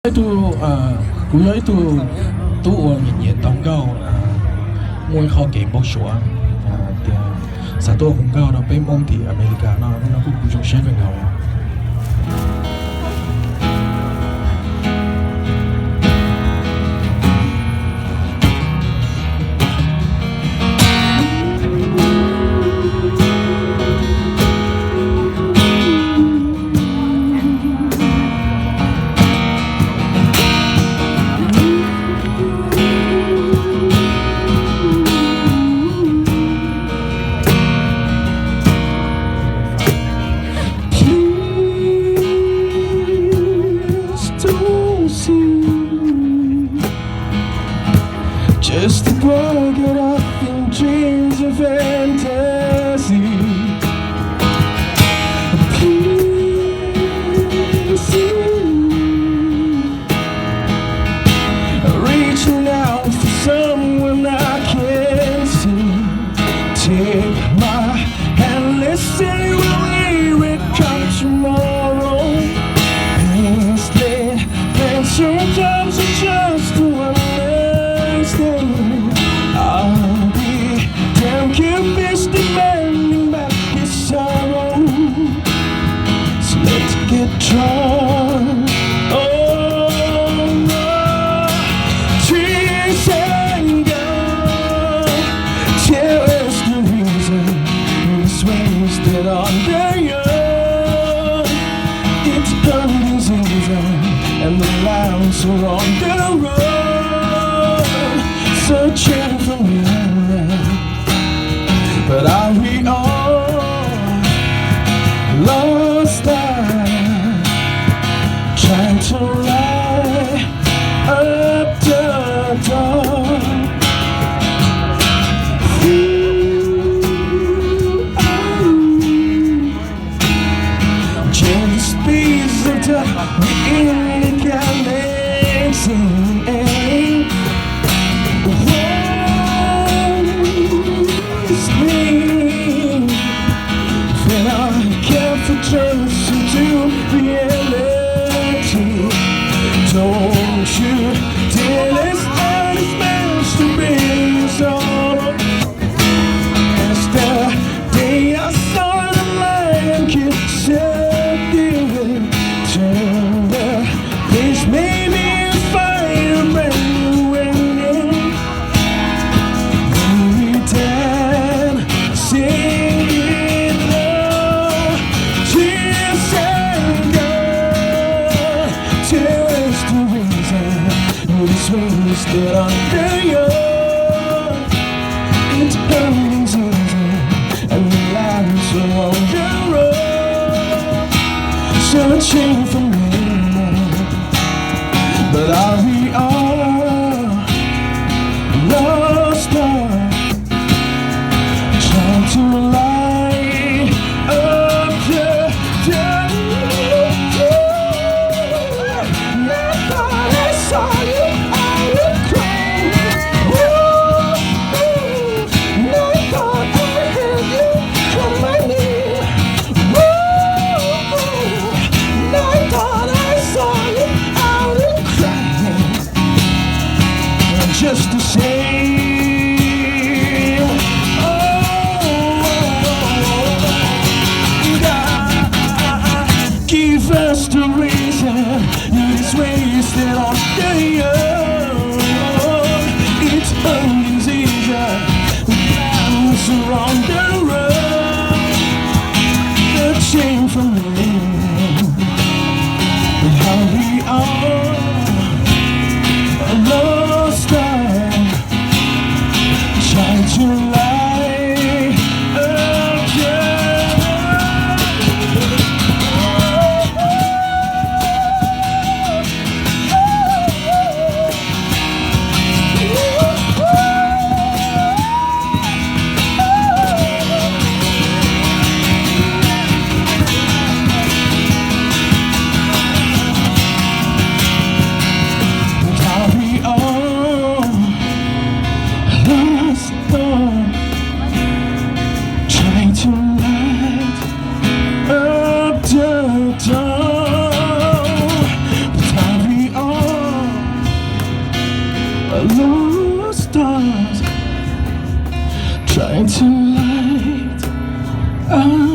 Itu tu orang yang tangkau mui kau game box show dia satu tangkau na pemom di Amerika na aku bujuk chef kau just to break it up in dreams and fantasy. Please, reaching out for someone I can't see. Take my hand, let's say we'll come tomorrow. Instead, then sometimes it's just one. I'll be damn curious, demanding back his sorrow. So let's get drunk. Oh no, tears and gold. Tell us the reason he's wasted under you. It's hunting season and the lambs are on the road. Searching for me, but are we all lost now? Trying to light up the dark. Change the speeds of time, we in the galaxy. Turns into reality. Don't you dare let's let it smash to be so. As the day I saw the lion kiss you, turn the page, maybe a fire brand new ending. We dance, sing. Wasted under you. It's burning season and the lights are on the road. Searching for me, but are we all lost now? Trying to light up the dark. I thought I saw you. lost stars trying to light up